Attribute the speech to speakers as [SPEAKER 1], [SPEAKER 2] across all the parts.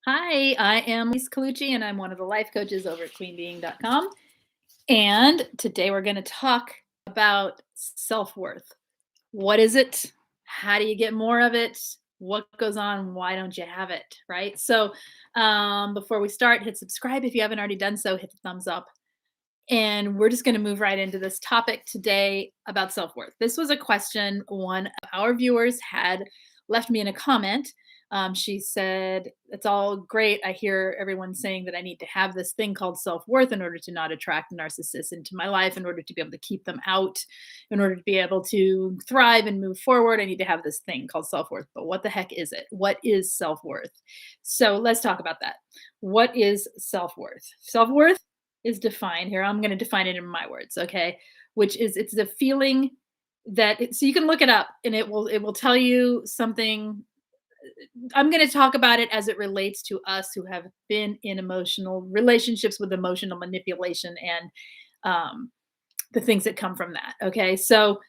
[SPEAKER 1] Hi, I am Lisa Colucci, and I'm one of the life coaches over at queenbeing.com. And today we're going to talk about self-worth. What is it? How do you get more of it? What goes on? Why don't you have it? Right? So, before we start, hit subscribe if you haven't already done so, hit the thumbs up. And we're just going to move right into this topic today about self-worth. This was a question one of our viewers had left me in a comment. She said, "It's all great. I hear everyone saying that I need to have this thing called self-worth in order to not attract narcissists into my life, in order to be able to keep them out, in order to be able to thrive and move forward. I need to have this thing called self-worth. But what the heck is it? What is self-worth?" So let's talk about that. What is self-worth? Self-worth is defined here. I'm going to define it in my words, okay? Which is it's the feeling so you can look it up and it will tell you something. I'm going to talk about it as it relates to us who have been in emotional relationships with emotional manipulation and the things that come from that. Okay, so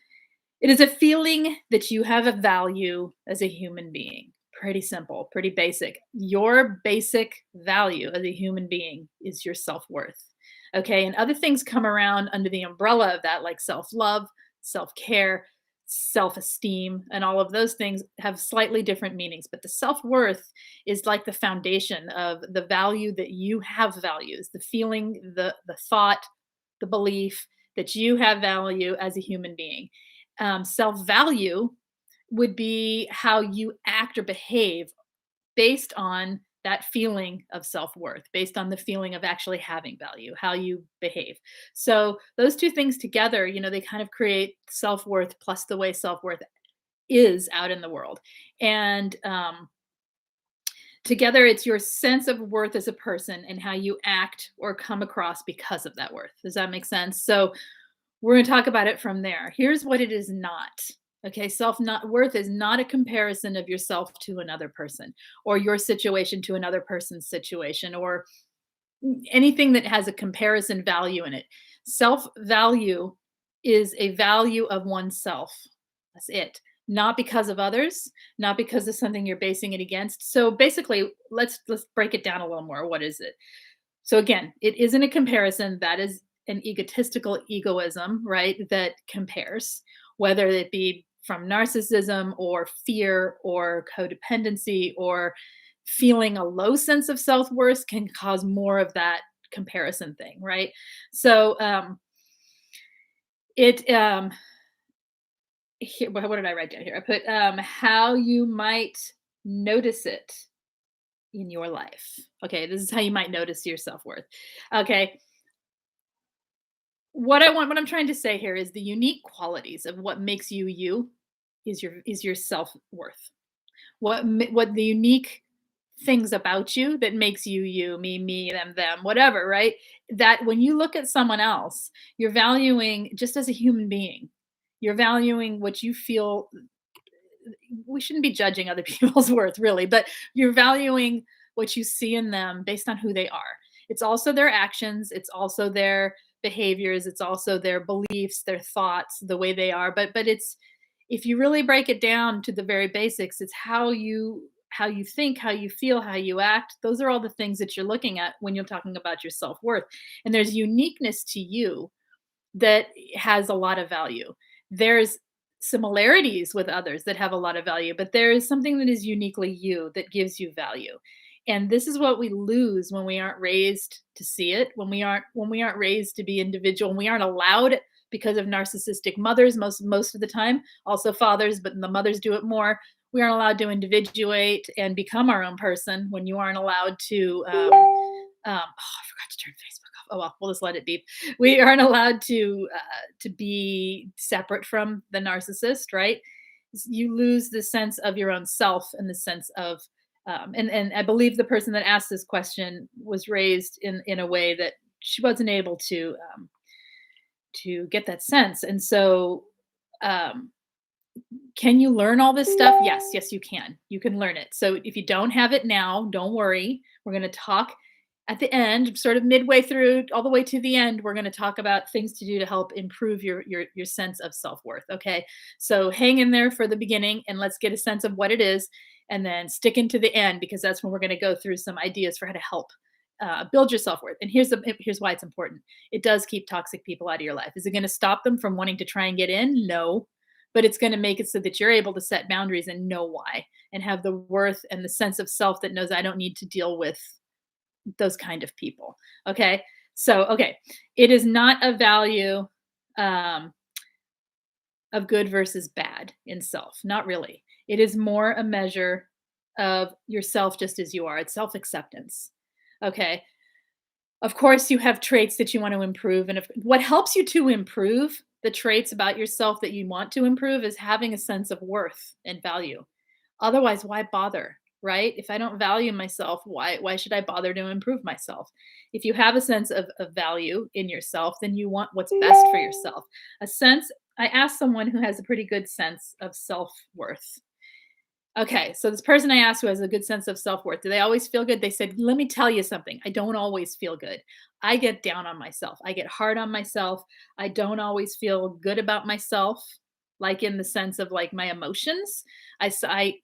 [SPEAKER 1] it is a feeling that you have a value as a human being. Pretty simple, pretty basic. Your basic value as a human being is your self worth. Okay. And other things come around under the umbrella of that, like self love, self care, self esteem, and all of those things have slightly different meanings. But the self worth is like the foundation of the value that you have values, the feeling, the thought, the belief that you have value as a human being. Self value would be how you act or behave based on that feeling of self-worth, based on the feeling of actually having value, how you behave. So those two things together, they kind of create self-worth plus the way self-worth is out in the world. And together, it's your sense of worth as a person and how you act or come across because of that worth. Does that make sense? So we're going to talk about it from there. Here's what it is not. Okay, self not worth is not a comparison of yourself to another person or your situation to another person's situation or anything that has a comparison value in it. Self value is a value of oneself. That's it. Not because of others, not because of something you're basing it against. So basically, let's break it down a little more. What is it? So again, it isn't a comparison. That is an egotistical egoism, right? That compares, whether it be from narcissism or fear or codependency or feeling a low sense of self-worth can cause more of that comparison thing, right? So it here, what did I write down here? I put how you might notice it in your life. Okay, this is how you might notice your self-worth. Okay, what I'm trying to say here is the unique qualities of what makes you you is your self-worth. What the unique things about you that makes you you, me, them, whatever, right? That when you look at someone else, you're valuing just as a human being. You're valuing what you feel. We shouldn't be judging other people's worth really, but you're valuing what you see in them based on who they are. It's also their actions, it's also their behaviors, it's also their beliefs, their thoughts, the way they are. But it's if you really break it down to the very basics, it's how you think, how you feel, how you act. Those are all the things that you're looking at when you're talking about your self-worth. And there's uniqueness to you that has a lot of value. There's similarities with others that have a lot of value, but there is something that is uniquely you that gives you value. And this is what we lose when we aren't raised to see it, when we aren't raised to be individual, and we aren't allowed because of narcissistic mothers most of the time, also fathers, but the mothers do it more. We aren't allowed to individuate and become our own person when you aren't allowed to oh, I forgot to turn Facebook off. Oh well, we'll just let it beep. We aren't allowed to be separate from the narcissist, right? You lose the sense of your own self and the sense of and I believe the person that asked this question was raised in a way that she wasn't able to get that sense. And so um, can you learn all this stuff? Yes, you can. You can learn it. So if you don't have it now, don't worry. We're going to talk At the end, sort of midway through, all the way to the end, we're going to talk about things to do to help improve your sense of self-worth. Okay. So hang in there for the beginning and let's get a sense of what it is, and then stick into the end, because that's when we're going to go through some ideas for how to help build your self-worth. And here's why it's important. It does keep toxic people out of your life. Is it going to stop them from wanting to try and get in? No. But it's going to make it so that you're able to set boundaries and know why, and have the worth and the sense of self that knows I don't need to deal with those kind of people. Okay. So, okay. It is not a value um, of good versus bad in self. Not really. It is more a measure of yourself just as you are. It's self acceptance. Okay. Of course, you have traits that you want to improve. And if, what helps you to improve the traits about yourself that you want to improve is having a sense of worth and value. Otherwise, why bother? Right? If I don't value myself, why should I bother to improve myself? If you have a sense of value in yourself, then you want what's best for yourself. A sense, I asked someone who has a pretty good sense of self-worth. Okay, so this person I asked who has a good sense of self-worth, do they always feel good? They said, let me tell you something. I don't always feel good. I get down on myself. I get hard on myself. I don't always feel good about myself, like in the sense of like my emotions. I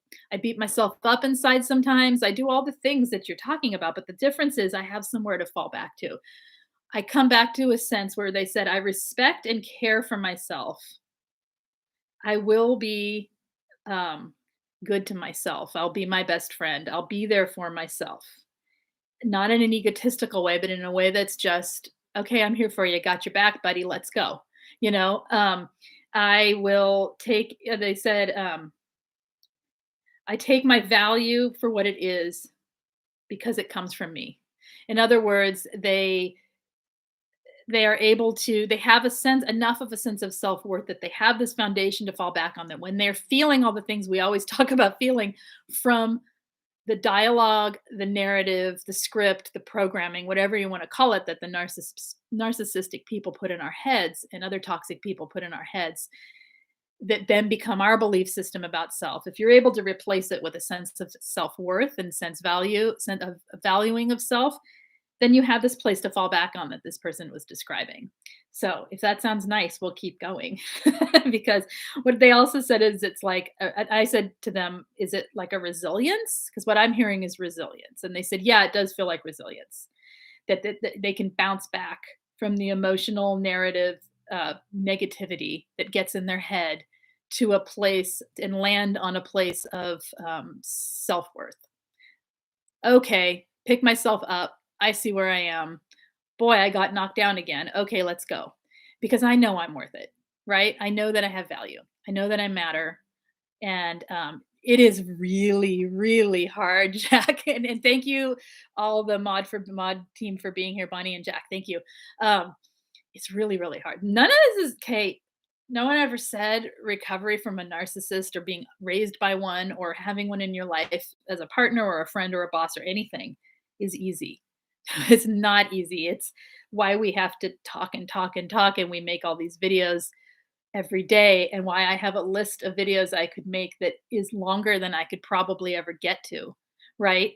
[SPEAKER 1] beat myself up inside sometimes. I do all the things that you're talking about, but the difference is I have somewhere to fall back to. I come back to a sense where they said, I respect and care for myself. I will be um, good to myself. I'll be my best friend. I'll be there for myself. Not in an egotistical way, but in a way that's just, okay, I'm here for you. Got your back, buddy. Let's go. You know, I will take, they said, I take my value for what it is because it comes from me. In other words, they are able to, they have a sense, enough of a sense of self-worth that they have this foundation to fall back on, that when they're feeling all the things we always talk about feeling, from the dialogue, the narrative, the script, the programming, whatever you want to call it, that the narcissistic people put in our heads and other toxic people put in our heads, that then become our belief system about self. If you're able to replace it with a sense of self-worth and sense of valuing of self, then you have this place to fall back on that this person was describing. So if that sounds nice, we'll keep going. Because what they also said is, it's like, I said to them, is it like a resilience? Because what I'm hearing is resilience. And they said, yeah, it does feel like resilience, that they can bounce back from the emotional narrative negativity that gets in their head to a place and land on a place of self-worth. Okay, pick myself up. I see where I am. Boy, I got knocked down again. Okay, let's go. Because I know I'm worth it, right? I know that I have value. I know that I matter. And it is really, really hard, Jack. And thank you, all the mod team for being here, Bonnie and Jack. Thank you. It's really, really hard. None of this is Kate. No one ever said recovery from a narcissist or being raised by one or having one in your life as a partner or a friend or a boss or anything is easy. It's not easy. It's why we have to talk and talk and talk, and we make all these videos every day, and why I have a list of videos I could make that is longer than I could probably ever get to, right?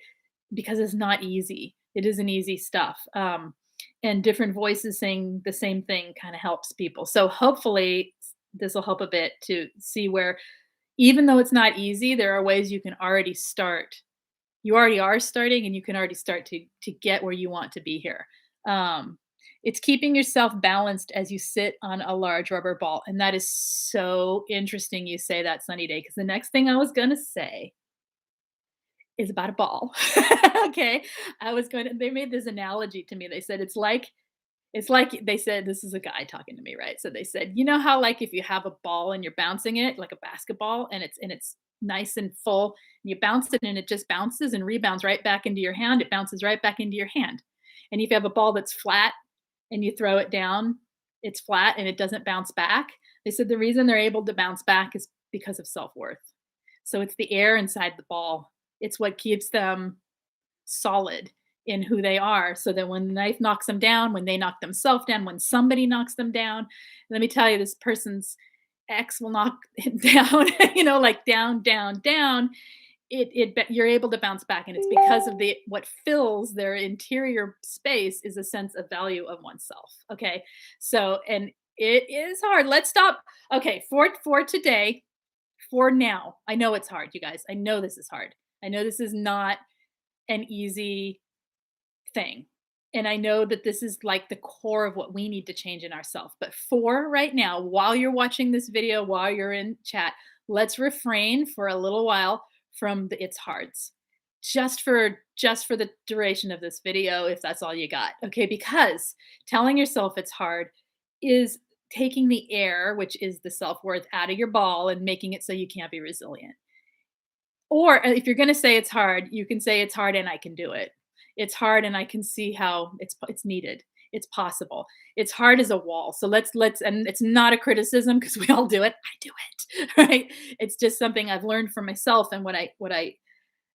[SPEAKER 1] Because it's not easy. It isn't easy stuff. And different voices saying the same thing kind of helps people. So hopefully this will help a bit to see where, even though it's not easy, there are ways you can already start. You already are starting, and you can already start to get where you want to be here. It's keeping yourself balanced as you sit on a large rubber ball. And that is so interesting you say that, Sunny Day, because the next thing I was going to say is about a ball. Okay. They made this analogy to me. They said, they said, this is a guy talking to me, right? So they said, you know how, like, if you have a ball and you're bouncing it like a basketball, and it's nice and full, and you bounce it and it just bounces and rebounds right back into your hand. It bounces right back into your hand. And if you have a ball that's flat and you throw it down, it's flat and it doesn't bounce back. They said the reason they're able to bounce back is because of self-worth. So it's the air inside the ball. It's what keeps them solid in who they are, so that when the knife knocks them down, when they knock themselves down, when somebody knocks them down, let me tell you, this person's ex will knock him down, like down, down, down. you're able to bounce back, and it's because of the what fills their interior space is a sense of value of oneself. Okay, so and it is hard. Let's stop. Okay, for today, for now, I know it's hard, you guys. I know this is hard. I know this is not an easy thing. And I know that this is like the core of what we need to change in ourselves. But for right now, while you're watching this video, while you're in chat, let's refrain for a little while from the it's hards. Just for the duration of this video, if that's all you got. Okay, because telling yourself it's hard is taking the air, which is the self-worth, out of your ball and making it so you can't be resilient. Or if you're gonna say it's hard, you can say it's hard and I can do it. It's hard and I can see how it's needed. It's possible. It's hard as a wall. So let's and it's not a criticism because we all do it. I do it, right? It's just something I've learned for myself, and what I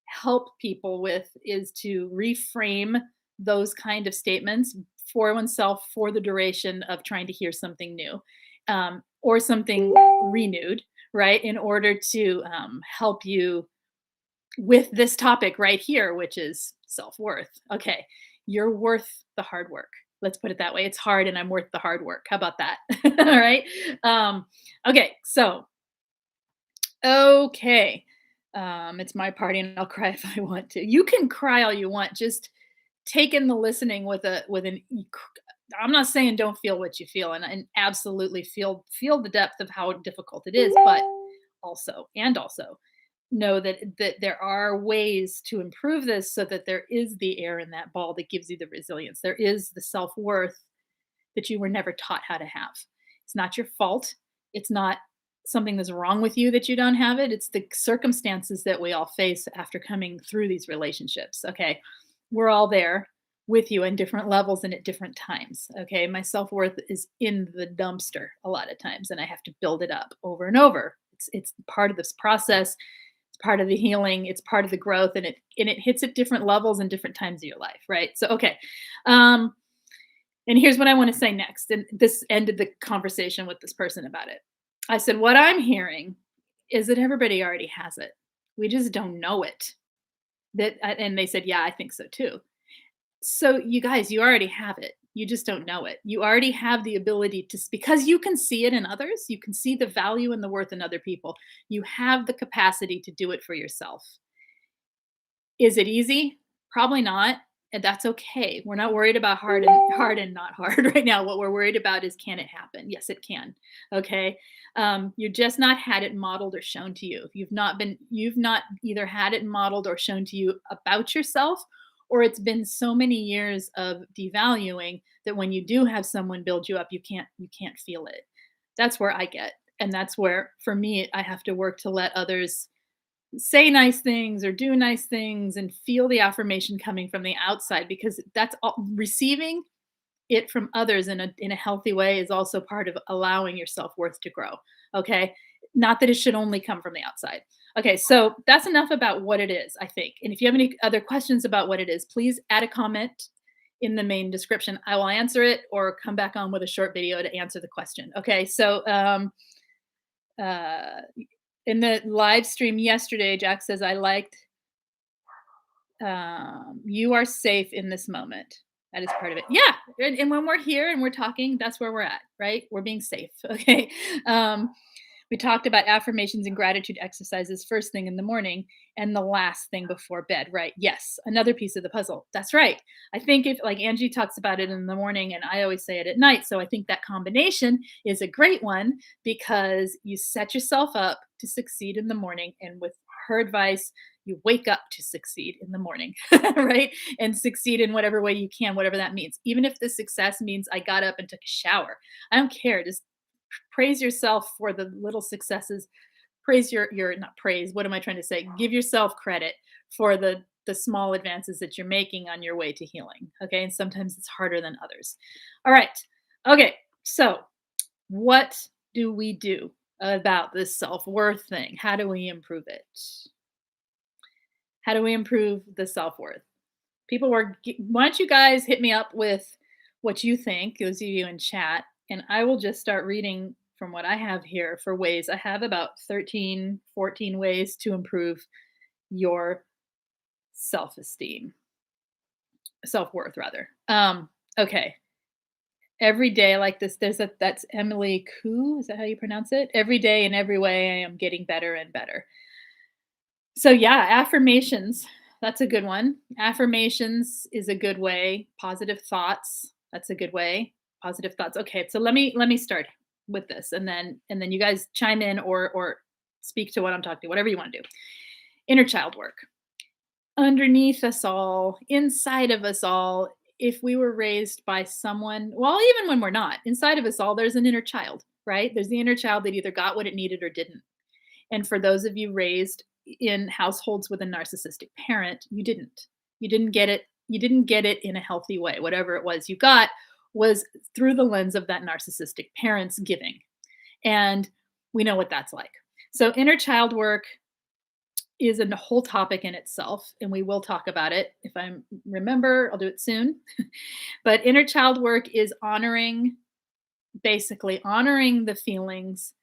[SPEAKER 1] help people with is to reframe those kind of statements for oneself for the duration of trying to hear something new, or something renewed, right? In order to help you with this topic right here, which is self-worth. Okay, you're worth the hard work. Let's put it that way. It's hard and I'm worth the hard work. How about that? All right. Okay, so okay. It's my party and I'll cry if I want to. You can cry all you want. Just take in the listening with an I'm not saying don't feel what you feel, and absolutely feel the depth of how difficult it is, but also know that there are ways to improve this so that there is the air in that ball that gives you the resilience. There is the self-worth that you were never taught how to have. It's not your fault. It's not something that's wrong with you that you don't have it. It's the circumstances that we all face after coming through these relationships. Okay. We're all there with you in different levels and at different times. Okay. My self-worth is in the dumpster a lot of times, and I have to build it up over and over. It's part of this process. It's part of the healing. It's part of the growth, and it hits at different levels and different times of your life. Right. So, okay. And here's what I want to say next. And this ended the conversation with this person about it. I said, what I'm hearing is that everybody already has it. We just don't know it. And they said, yeah, I think so too. So you guys, you already have it. You just don't know it. You already have the ability to, because you can see it in others. You can see the value and the worth in other people. You have the capacity to do it for yourself. Is it easy? Probably not. And that's okay. We're not worried about hard and not hard right now. What we're worried about is, can it happen? Yes, it can. Okay. You're just not had it modeled or shown to you. You've not either had it modeled or shown to you about yourself, or it's been so many years of devaluing that when you do have someone build you up, you can't feel it. That's where I get. And that's where, for me, I have to work to let others say nice things or do nice things and feel the affirmation coming from the outside, because that's all, receiving it from others in a healthy way is also part of allowing your self-worth to grow. Okay, not that it should only come from the outside. Okay, so that's enough about what it is, I think. And if you have any other questions about what it is, please add a comment in the main description. I will answer it or come back on with a short video to answer the question. Okay, so in the live stream yesterday, Jack says, I liked, you are safe in this moment. That is part of it. Yeah. And when we're here and we're talking, that's where we're at, right? We're being safe. Okay. We talked about affirmations and gratitude exercises first thing in the morning and the last thing before bed, right? Yes. Another piece of the puzzle. That's right. I think if, like, Angie talks about it in the morning and I always say it at night. So I think that combination is a great one, because you set yourself up to succeed in the morning. And with her advice, you wake up to succeed in the morning, right? And succeed in whatever way you can, whatever that means. Even if the success means I got up and took a shower, I don't care. Just praise yourself for the little successes. Praise your not praise. What am I trying to say? Give yourself credit for the small advances that you're making on your way to healing. Okay. And sometimes it's harder than others. All right. Okay. So what do we do about this self-worth thing? How do we improve it? How do we improve the self-worth? Why don't you guys hit me up with what you think, those of you in chat, and I will just start reading from what I have here for ways. I have about 13, 14 ways to improve your self-esteem, self-worth rather. Okay. Every day like this, that's Emily Koo, is that how you pronounce it? Every day in every way I am getting better and better. So yeah, affirmations, that's a good one. Affirmations is a good way. Positive thoughts, that's a good way. Positive thoughts. Okay, so let me start with this and then you guys chime in or speak to what I'm talking, whatever you want to do. Inner child work. Underneath us all, inside of us all, if we were raised by someone, well, even when we're not, inside of us all, there's an inner child, right? There's the inner child that either got what it needed or didn't. And for those of you raised in households with a narcissistic parent, you didn't. You didn't get it. You didn't get it in a healthy way. Whatever it was you got was through the lens of that narcissistic parent's giving. And we know what that's like. So inner child work is a whole topic in itself, and we will talk about it. If I remember, I'll do it soon. But inner child work is honoring, basically honoring the feelings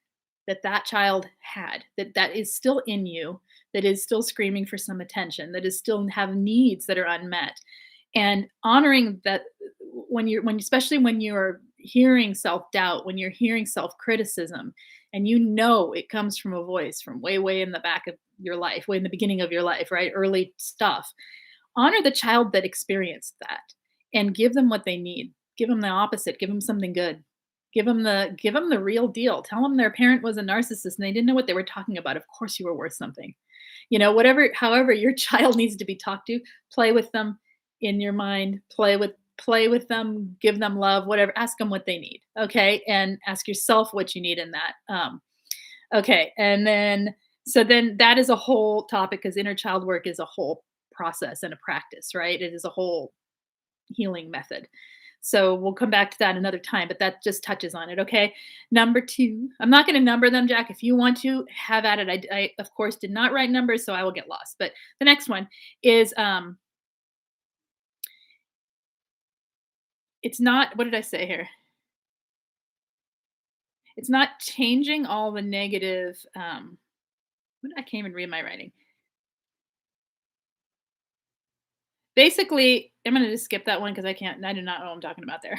[SPEAKER 1] that that child had, that is still in you, that is still screaming for some attention, that is still have needs that are unmet, and honoring that when especially when you're hearing self-doubt, when you're hearing self-criticism, and you know it comes from a voice from way in the back of your life, way in the beginning of your life, right? Early stuff. Honor the child that experienced that and give them what they need. Give them the opposite. Give them something good. Give them the real deal. Tell them their parent was a narcissist and they didn't know what they were talking about. Of course you were worth something. However your child needs to be talked to, play with them in your mind, play with them, give them love, whatever, ask them what they need. Okay. And ask yourself what you need in that. Okay. And then that is a whole topic because inner child work is a whole process and a practice, right? It is a whole healing method. So we'll come back to that another time, but that just touches on it. Okay. Number 2, I'm not going to number them, Jack. If you want to have at it, I of course did not write numbers, so I will get lost. But the next one is, it's not, what did I say here? It's not changing all the negative, I can't even read my writing. Basically, I'm gonna just skip that one because I do not know what I'm talking about there.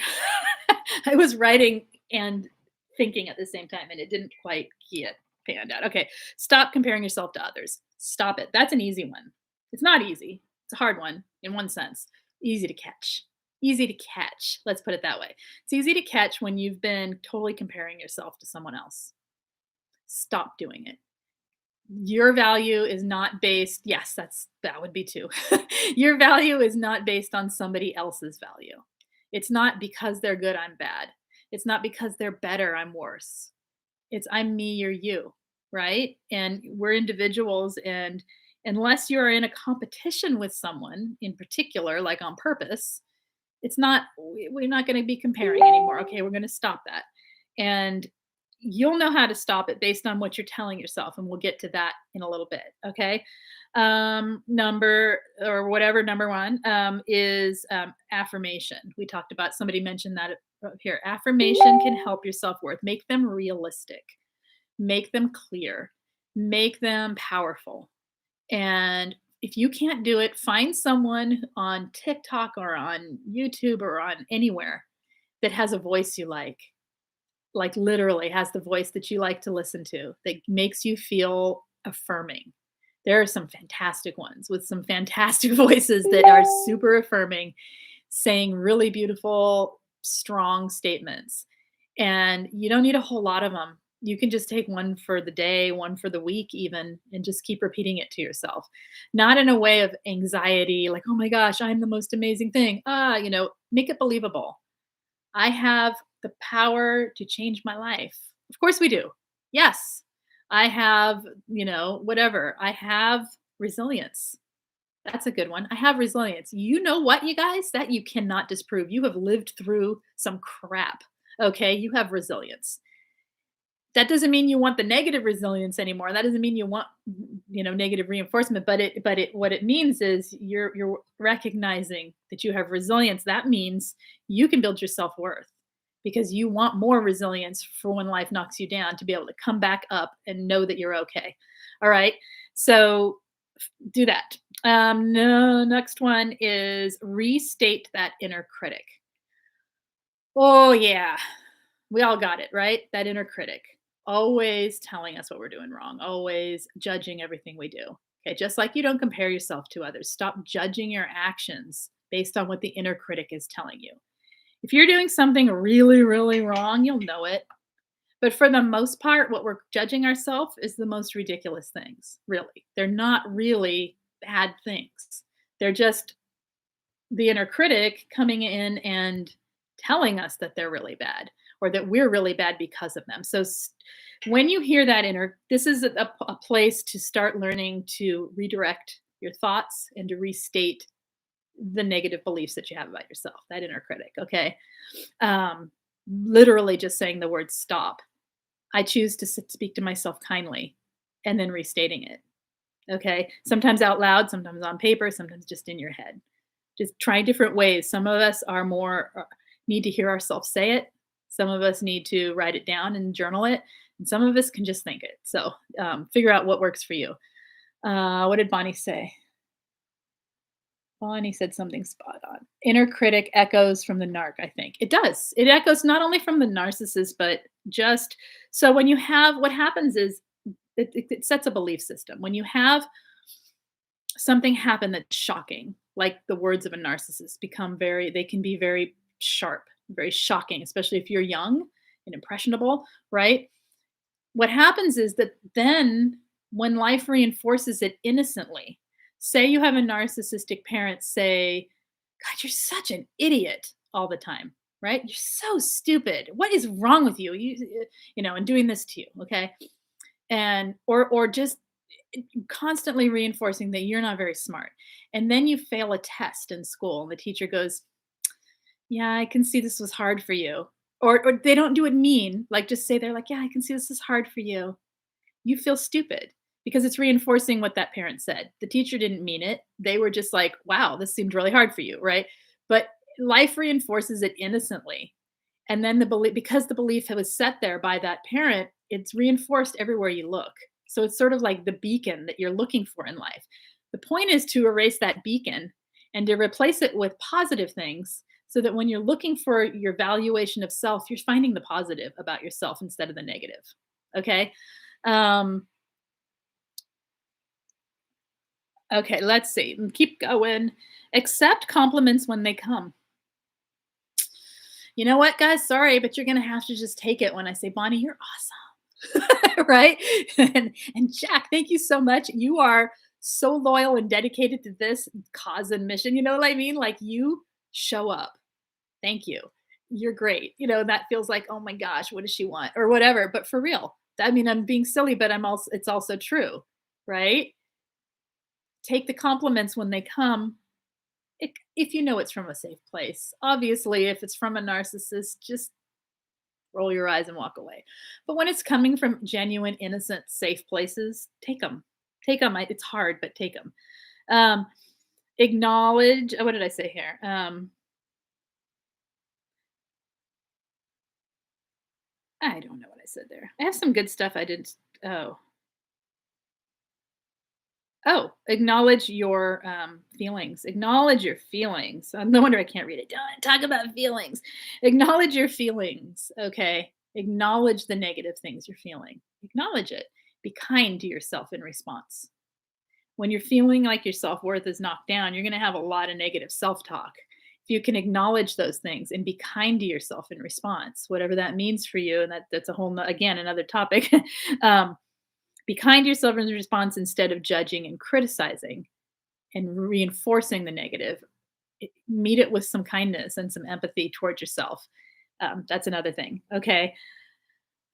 [SPEAKER 1] I was writing and thinking at the same time, and it didn't quite get panned out. Okay, stop comparing yourself to others. Stop it. That's an easy one. It's not easy. It's a hard one in one sense. Easy to catch. Easy to catch. Let's put it that way. It's easy to catch when you've been totally comparing yourself to someone else. Stop doing it. Your value is not based, yes, that would be too. Your value is not based on somebody else's value. It's not because they're good I'm bad. It's not because they're better I'm worse. It's I'm me, you're you, right? And we're individuals, and unless you're in a competition with someone in particular, like on purpose, we're not going to be comparing anymore. Okay, we're going to stop that. And you'll know how to stop it based on what you're telling yourself, and we'll get to that in a little bit. Okay. Number 1 is affirmation. We talked about, somebody mentioned that up here. Affirmation can help your self-worth. Make them realistic, make them clear, make them powerful. And if you can't do it, find someone on TikTok or on YouTube or on anywhere that has a voice you like literally has the voice that you like to listen to, that makes you feel affirming. There are some fantastic ones with some fantastic voices that are super affirming, saying really beautiful, strong statements. And you don't need a whole lot of them. You can just take one for the day, one for the week, even, and just keep repeating it to yourself. Not in a way of anxiety, like, oh my gosh, I'm the most amazing thing. Make it believable. I have the power to change my life. Of course we do. Yes. I have, whatever. I have resilience. That's a good one. I have resilience. You know what, you guys? That you cannot disprove. You have lived through some crap. Okay. You have resilience. That doesn't mean you want the negative resilience anymore. That doesn't mean you want, negative reinforcement, but what it means is you're recognizing that you have resilience. That means you can build your self-worth because you want more resilience for when life knocks you down, to be able to come back up and know that you're okay. All right. So Do that. No, next one is restate that inner critic. Oh, yeah. We all got it, right? That inner critic, always telling us what we're doing wrong, always judging everything we do. Okay, just like you don't compare yourself to others, stop judging your actions based on what the inner critic is telling you. If you're doing something really, really wrong, you'll know it. But for the most part, what we're judging ourselves is the most ridiculous things, really. They're not really bad things. They're just the inner critic coming in and telling us that they're really bad or that we're really bad because of them. So when you hear that inner, this is a place to start learning to redirect your thoughts and to restate the negative beliefs that you have about yourself, that inner critic. Okay. Um, Literally just saying the word stop. I choose to speak to myself kindly and then restating it. Okay. Sometimes out loud, sometimes on paper, sometimes just in your head. Just try different ways. Some of us are more need to hear ourselves say it. Some of us need to write it down and journal it. And some of us can just think it. So figure out what works for you. What did Bonnie say? Bonnie said something spot on. Inner critic echoes from the narc, I think. It does. It echoes not only from the narcissist, but just so when you have what happens is it sets a belief system. When you have something happen that's shocking, like the words of a narcissist they can be very sharp, very shocking, especially if you're young and impressionable, right? What happens is that then when life reinforces it innocently, say you have a narcissistic parent say, God, you're such an idiot all the time, right? You're so stupid. What is wrong with you? And doing this to you, okay? And or just constantly reinforcing that you're not very smart. And then you fail a test in school and the teacher goes, yeah, I can see this was hard for you. Or they don't do it mean, like just say they're like, yeah, I can see this is hard for you. You feel stupid because it's reinforcing what that parent said. The teacher didn't mean it. They were just like, wow, this seemed really hard for you, right? But life reinforces it innocently. And then the belief, because the belief was set there by that parent, it's reinforced everywhere you look. So it's sort of like the beacon that you're looking for in life. The point is to erase that beacon and to replace it with positive things so that when you're looking for your valuation of self, you're finding the positive about yourself instead of the negative. Okay. Um, okay, let's see. Keep going. Accept compliments when they come. You know what, guys? Sorry, but you're going to have to just take it when I say, Bonnie, you're awesome. Right? And Jack, thank you so much. You are so loyal and dedicated to this cause and mission. You know what I mean? Like you show up. Thank you. You're great. That feels like, oh my gosh, what does she want? Or whatever. But for real, I mean, I'm being silly, but it's also true, right? Take the compliments when they come. If you know it's from a safe place. Obviously, if it's from a narcissist, just roll your eyes and walk away. But when it's coming from genuine, innocent, safe places, take them. Take them. It's hard, but take them. Acknowledge. What did I say here? I don't know what I said there. I have some good stuff I didn't. Acknowledge your feelings. Acknowledge your feelings. No wonder I can't read it. Don't talk about feelings. Acknowledge your feelings. Okay. Acknowledge the negative things you're feeling. Acknowledge it. Be kind to yourself in response. When you're feeling like your self worth is knocked down, you're going to have a lot of negative self talk. If you can acknowledge those things and be kind to yourself in response, whatever that means for you, and that's a whole, again, another topic. Be kind to yourself in response instead of judging and criticizing and reinforcing the negative. Meet it with some kindness and some empathy towards yourself. That's another thing. Okay.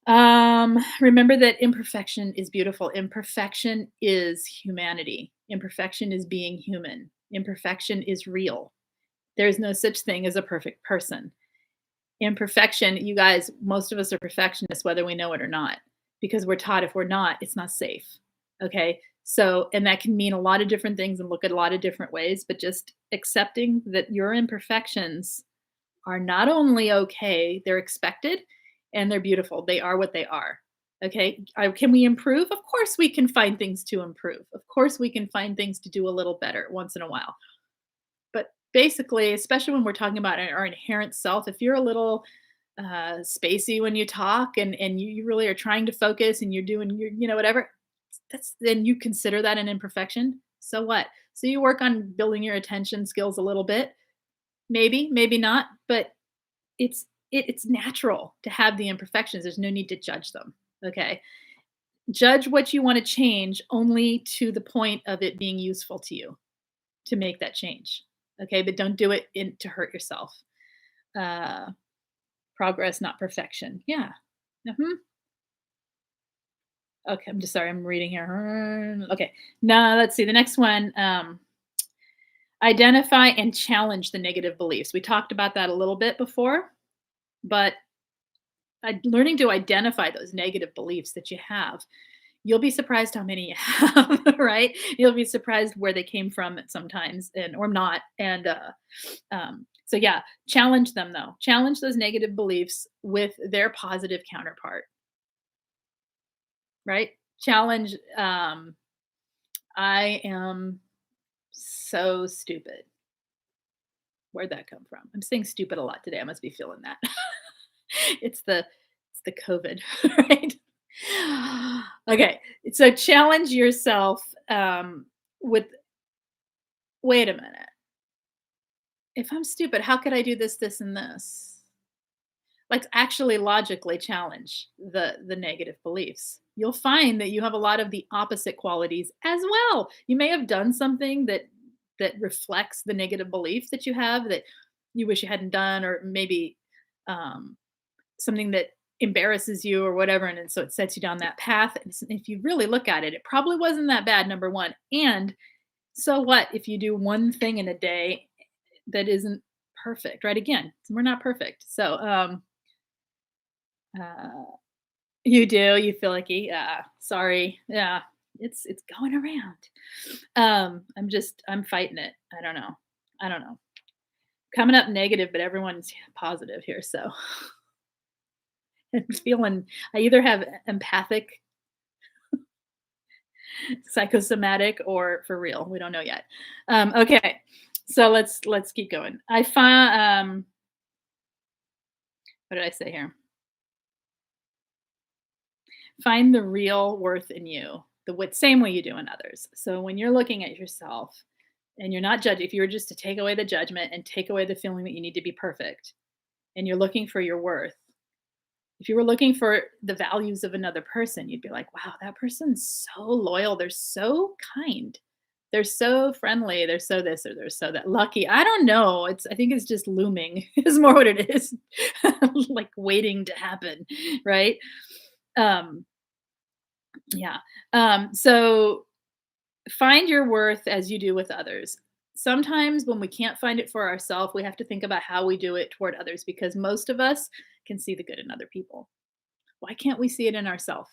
[SPEAKER 1] Remember that imperfection is beautiful. Imperfection is humanity. Imperfection is being human. Imperfection is real. There's no such thing as a perfect person. Imperfection, you guys, most of us are perfectionists, whether we know it or not, because we're taught if we're not, it's not safe. Okay. So, and that can mean a lot of different things and look at a lot of different ways, but just accepting that your imperfections are not only okay, they're expected and they're beautiful. They are what they are. Okay. Can we improve? Of course, we can find things to improve. Of course, we can find things to do a little better once in a while. But basically, especially when we're talking about our inherent self, if you're a little spacey when you talk and you really are trying to focus and you're doing your, whatever, that's then you consider that an imperfection. So what? So you work on building your attention skills a little bit, maybe, maybe not, but it's natural to have the imperfections. There's no need to judge them. Okay. Judge what you want to change only to the point of it being useful to you to make that change. Okay. But don't do it to hurt yourself. Uh, Progress, not perfection. Yeah. Mhm. Okay. I'm just sorry. I'm reading here. Okay. Now let's see. The next one. Identify and challenge the negative beliefs. We talked about that a little bit before, but learning to identify those negative beliefs that you have, you'll be surprised how many you have, right? You'll be surprised where they came from at sometimes and or not. And so yeah, challenge them though. Challenge those negative beliefs with their positive counterpart, right? Challenge I am so stupid. Where'd that come from? I'm saying stupid a lot today. I must be feeling that. it's the it's the COVID, right? Okay, so challenge yourself with wait a minute. If I'm stupid, how could I do this, this, and this? Like actually logically challenge the negative beliefs. You'll find that you have a lot of the opposite qualities as well. You may have done something that reflects the negative belief that you have that you wish you hadn't done, or maybe um, something that embarrasses you or whatever, and so it sets you down that path. And if you really look at it, it probably wasn't that bad, number one. And so what if you do one thing in a day that isn't perfect, right? Again, we're not perfect. So uh, you do, you feel like, yeah, sorry. Yeah, it's going around. I'm fighting it. I don't know. I don't know. Coming up negative, but everyone's positive here. So I'm feeling I either have empathic, psychosomatic, or for real. We don't know yet. Okay. So let's keep going. I find what did I say here? Find the real worth in you, same way you do in others. So when you're looking at yourself and you're not judging, if you were just to take away the judgment and take away the feeling that you need to be perfect, and you're looking for your worth, if you were looking for the values of another person, you'd be like, wow, that person's so loyal. They're so kind. They're so friendly. They're so this or they're so that lucky. I don't know. I think it's just looming is more what it is. Like waiting to happen. Right. Um, yeah. So find your worth as you do with others. Sometimes when we can't find it for ourselves, we have to think about how we do it toward others because most of us can see the good in other people. Why can't we see it in ourselves?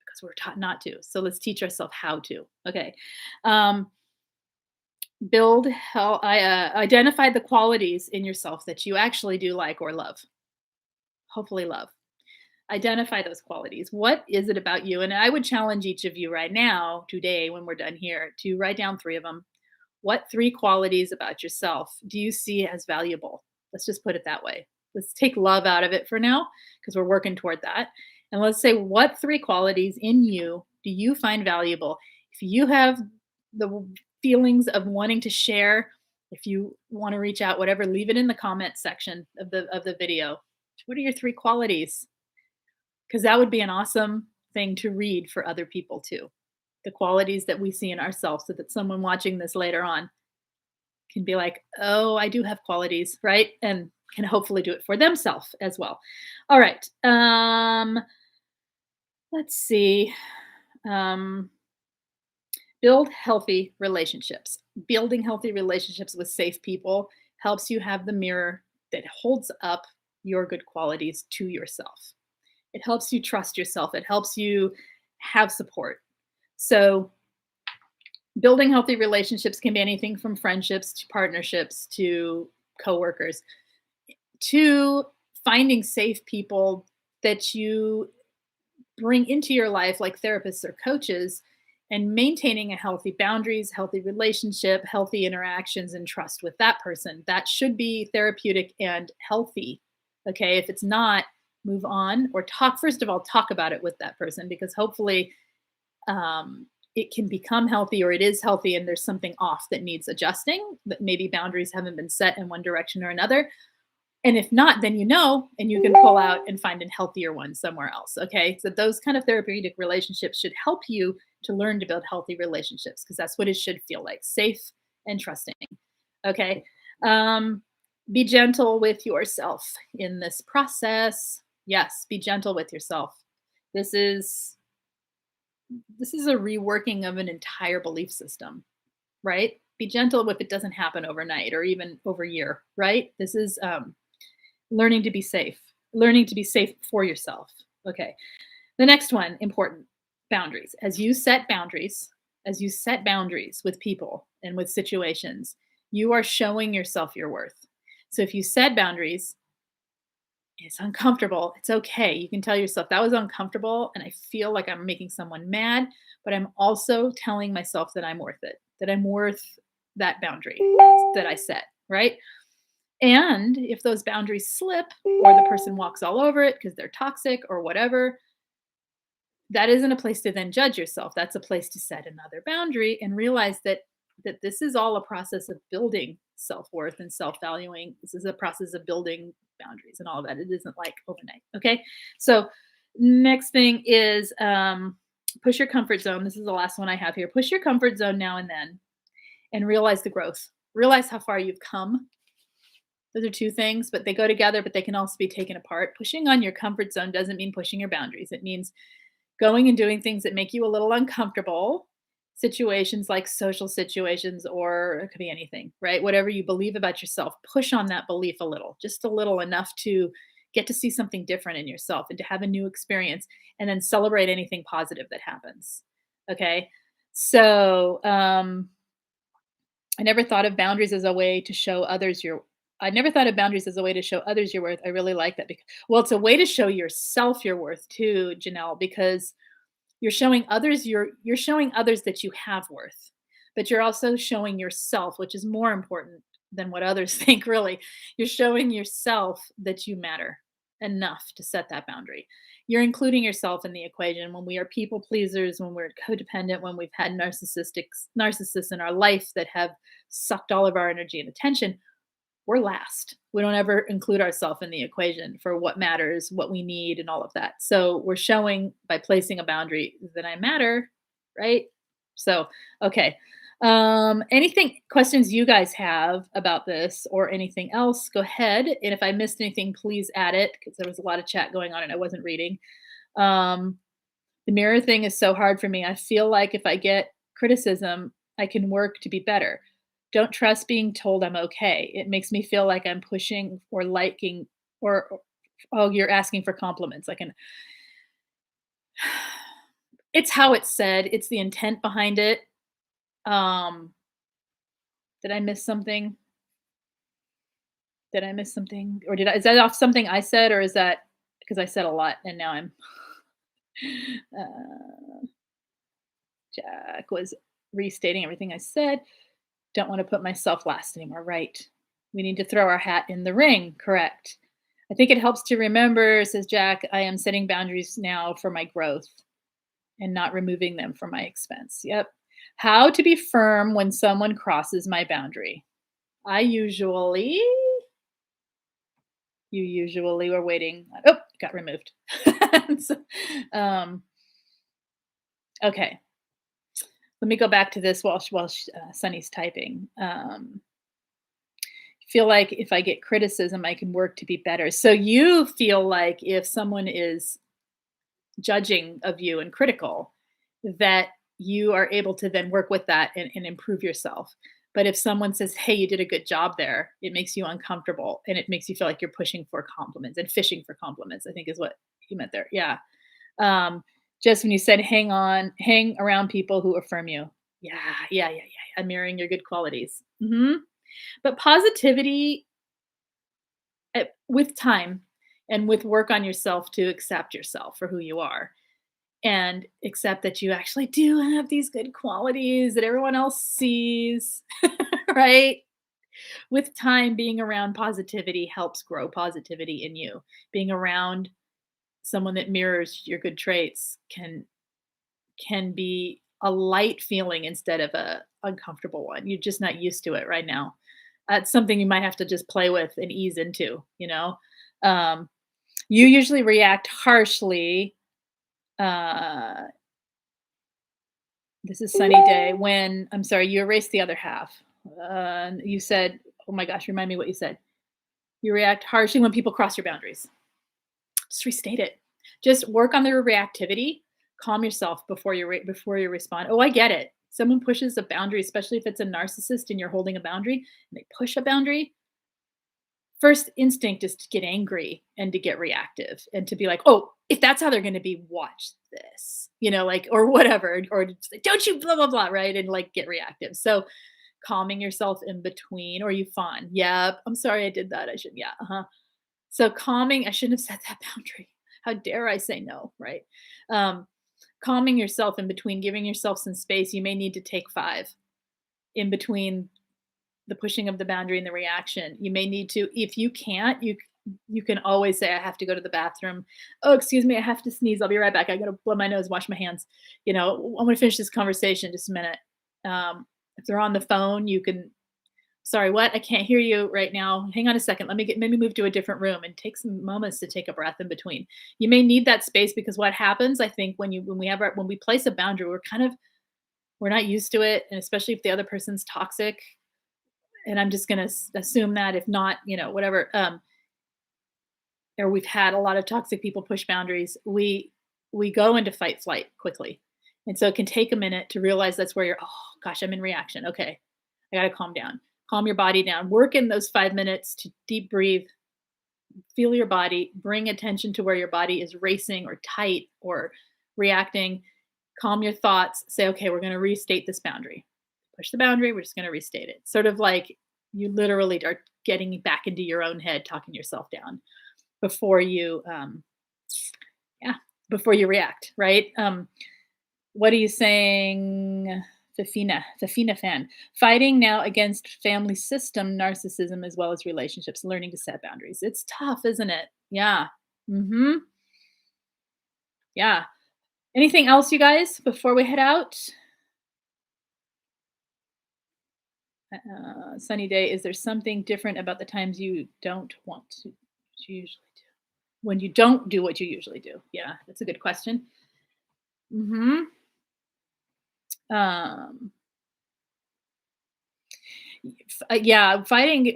[SPEAKER 1] Because we're taught not to. So let's teach ourselves how to. Okay. Um, identify the qualities in yourself that you actually do like or love. Hopefully, love. Identify those qualities. What is it about you? And I would challenge each of you right now, today, when we're done here, to write down 3 of them. What 3 qualities about yourself do you see as valuable? Let's just put it that way. Let's take love out of it for now because we're working toward that. And let's say, what 3 qualities in you do you find valuable? If you have the feelings of wanting to share, if you want to reach out, whatever, leave it in the comment section of the video. What are your 3 qualities? Because that would be an awesome thing to read for other people too. The qualities that we see in ourselves so that someone watching this later on can be like, oh, I do have qualities, right? And can hopefully do it for themselves as well. All right. Let's see. Um, build healthy relationships. Building healthy relationships with safe people helps you have the mirror that holds up your good qualities to yourself. It helps you trust yourself. It helps you have support. So building healthy relationships can be anything from friendships to partnerships to coworkers to finding safe people that you bring into your life, like therapists or coaches, and maintaining a healthy boundaries, healthy relationship, healthy interactions, and trust with that person. That should be therapeutic and healthy. Okay. If it's not, move on or talk. First of all, talk about it with that person, because hopefully it can become healthy, or it is healthy and there's something off that needs adjusting, that maybe boundaries haven't been set in one direction or another. And if not, then you know, and you can pull out and find a healthier one somewhere else. Okay. So those kind of therapeutic relationships should help you to learn to build healthy relationships, because that's what it should feel like, safe and trusting. Okay. Be gentle with yourself in this process. Yes, be gentle with yourself. This is a reworking of an entire belief system, right? Be gentle if it doesn't happen overnight or even over a year, right? This is learning to be safe, learning to be safe for yourself. Okay. The next one, important, boundaries. As you set boundaries with people and with situations, you are showing yourself your worth. So if you set boundaries, it's uncomfortable. It's okay. You can tell yourself that was uncomfortable and I feel like I'm making someone mad, but I'm also telling myself that I'm worth it, that I'm worth that boundary that I set, right? And if those boundaries slip or the person walks all over it because they're toxic or whatever, that isn't a place to then judge yourself. That's a place to set another boundary and realize that this is all a process of building self-worth and self-valuing. This is a process of building boundaries and all of that. It isn't like overnight. Okay. So next thing is push your comfort zone. This is the last one I have here. Push your comfort zone now and then and realize the growth. Realize how far you've come. Those are two things, but they go together, but they can also be taken apart. Pushing on your comfort zone doesn't mean pushing your boundaries. It means going and doing things that make you a little uncomfortable, situations like social situations, or it could be anything, right? Whatever you believe about yourself, push on that belief a little, just a little, enough to get to see something different in yourself and to have a new experience, and then celebrate anything positive that happens. Okay. So, I never thought of boundaries as a way to show others your I never thought of boundaries as a way to show others your worth. I really like that because, well, it's a way to show yourself your worth too, Janelle, because you're showing others that you have worth, but you're also showing yourself, which is more important than what others think, really. You're showing yourself that you matter enough to set that boundary. You're including yourself in the equation. When we are people pleasers, when we're codependent, when we've had narcissists in our life that have sucked all of our energy and attention, we're last. We don't ever include ourselves in the equation for what matters, what we need, and all of that. So we're showing by placing a boundary that I matter, right? So, okay. Anything, questions you guys have about this or anything else, go ahead. And if I missed anything, please add it, because there was a lot of chat going on and I wasn't reading. The mirror thing is so hard for me. I feel like if I get criticism, I can work to be better. Don't trust being told I'm okay. It makes me feel like I'm pushing or liking, or oh, you're asking for compliments. It's how it's said. It's the intent behind it. Did I miss something? Did I miss something? Or is that off something I said, or is that because I said a lot and now I'm, uh, Jack was restating everything I said. Don't want to put myself last anymore. Right. We need to throw our hat in the ring. Correct. I think it helps to remember, says Jack, I am setting boundaries now for my growth and not removing them for my expense. Yep. How to be firm when someone crosses my boundary. You usually were waiting. Oh, got removed. So, okay. Let me go back to this while Sunny's typing. Feel like if I get criticism, I can work to be better. So you feel like if someone is judging of you and critical, that you are able to then work with that and improve yourself. But if someone says, hey, you did a good job there, it makes you uncomfortable and it makes you feel like you're pushing for compliments and fishing for compliments, I think is what you meant there. Yeah. Just when you said hang around people who affirm you. Yeah. I'm mirroring your good qualities. But positivity, with time and with work on yourself to accept yourself for who you are, and accept that you actually do have these good qualities that everyone else sees, right? With time, being around positivity helps grow positivity in you. Being around someone that mirrors your good traits can be a light feeling instead of a uncomfortable one. You're just not used to it right now. That's something you might have to just play with and ease into, you know? Um, you usually react harshly. Uh, this is Sunny Day when I'm sorry, you erased the other half. You said, oh my gosh, remind me what you said. You react harshly when people cross your boundaries. Just restate it. Just work on their reactivity. Calm yourself before you respond. Oh, I get it. Someone pushes a boundary, especially if it's a narcissist and you're holding a boundary and they push a boundary. First instinct is to get angry and to get reactive and to be like, oh, if that's how they're going to be, watch this, like, or whatever, or just like, don't you blah, blah, blah, right? And like get reactive. So calming yourself in between, or you fawn. Yeah, I'm sorry I did that. I should, yeah, uh-huh. So calming, I shouldn't have set that boundary. How dare I say no, right? Um, Calming yourself in between, giving yourself some space. You may need to take 5 in between the pushing of the boundary and the reaction. You may need to, if you can't, you can always say, I have to go to the bathroom. Oh, excuse me, I have to sneeze. I'll be right back. I gotta blow my nose, wash my hands. I'm gonna finish this conversation in just a minute. If they're on the phone, you can, sorry, what? I can't hear you right now. Hang on a second. Maybe move to a different room and take some moments to take a breath in between. You may need that space because what happens, I think, when we place a boundary, we're not used to it, and especially if the other person's toxic. And I'm just gonna assume that if not, whatever, or we've had a lot of toxic people push boundaries, we go into fight flight quickly, and so it can take a minute to realize that's where you're. Oh gosh, I'm in reaction. Okay, I gotta calm down. Calm your body down. Work in those 5 minutes to deep breathe, feel your body, bring attention to where your body is racing or tight or reacting. Calm your thoughts. Say, okay, we're going to restate this boundary. Push the boundary. We're just going to restate it. Sort of like you literally are getting back into your own head, talking yourself down before you, before you react, right? What are you saying? Fafina fan. Fighting now against family system narcissism as well as relationships, learning to set boundaries. It's tough, isn't it? Yeah. Mm-hmm. Yeah. Anything else, you guys, before we head out? Sunny day. Is there something different about the times you don't want to, what you usually do? When you don't do what you usually do? Yeah, that's a good question. Mm-hmm. Um, yeah,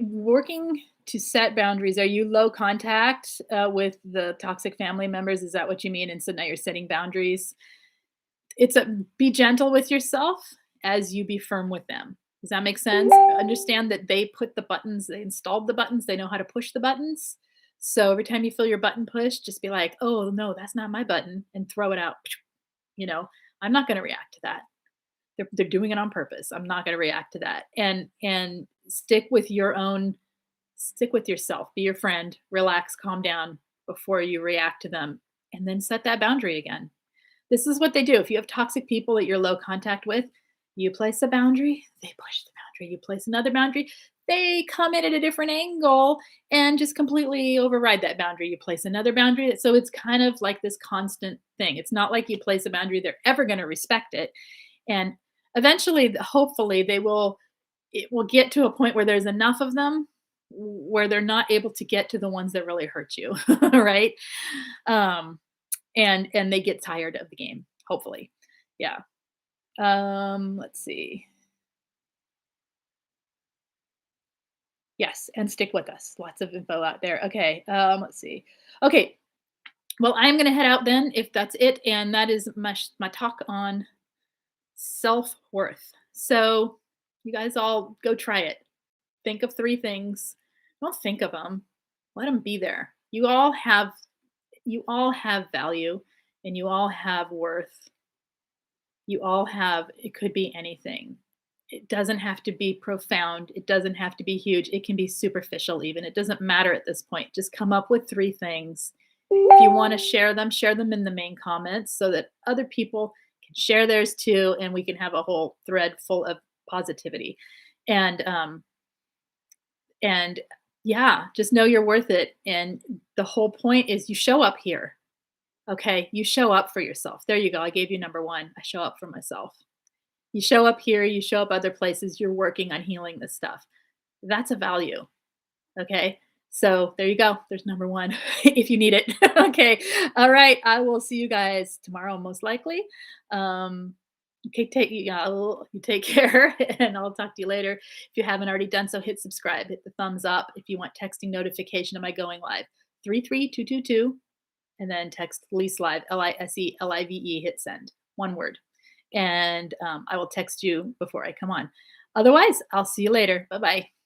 [SPEAKER 1] working to set boundaries. Are you low contact with the toxic family members? Is that what you mean? And so now you're setting boundaries. Be gentle with yourself as you be firm with them. Does that make sense? Understand that they put the buttons, they installed the buttons, they know how to push the buttons. So every time you feel your button push, just be like, oh no, that's not my button, and throw it out. I'm not going to react to that. They're doing it on purpose. I'm not going to react to that. And stick with yourself. Be your friend. Relax, calm down before you react to them, and then set that boundary again. This is what they do. If you have toxic people that you're low contact with, you place a boundary, they push the boundary. You place another boundary, they come in at a different angle and just completely override that boundary. You place another boundary. So it's kind of like this constant thing. It's not like you place a boundary, they're ever going to respect it. And eventually, hopefully, it will get to a point where there's enough of them where they're not able to get to the ones that really hurt you, right? And they get tired of the game, hopefully. Yeah. Let's see. Yes, and stick with us. Lots of info out there. Okay, let's see. Okay, well, I'm gonna head out then if that's it, and that is my talk on self-worth. So you guys all go try it. Think of 3 things. Don't think of them. Let them be there. You all have value, and you all have worth. You all have, it could be anything. It doesn't have to be profound. It doesn't have to be huge. It can be superficial even. It doesn't matter at this point. Just come up with 3 things If you want to share them in the main comments so that other people can share theirs too, and we can have a whole thread full of positivity. And and yeah, just know you're worth it. And the whole point is you show up here. Okay, you show up for yourself. There you go. I gave you number one. I show up for myself. You show up here, you show up other places, you're working on healing this stuff. That's a value. Okay. So there you go. There's number one if you need it. Okay. All right. I will see you guys tomorrow, most likely. Okay. You take care and I'll talk to you later. If you haven't already done so, hit subscribe, hit the thumbs up. If you want texting notification, am I going live? 33222 and then text Lise Live, LISELIVE, hit send, one word. And I will text you before I come on. Otherwise, I'll see you later. Bye bye.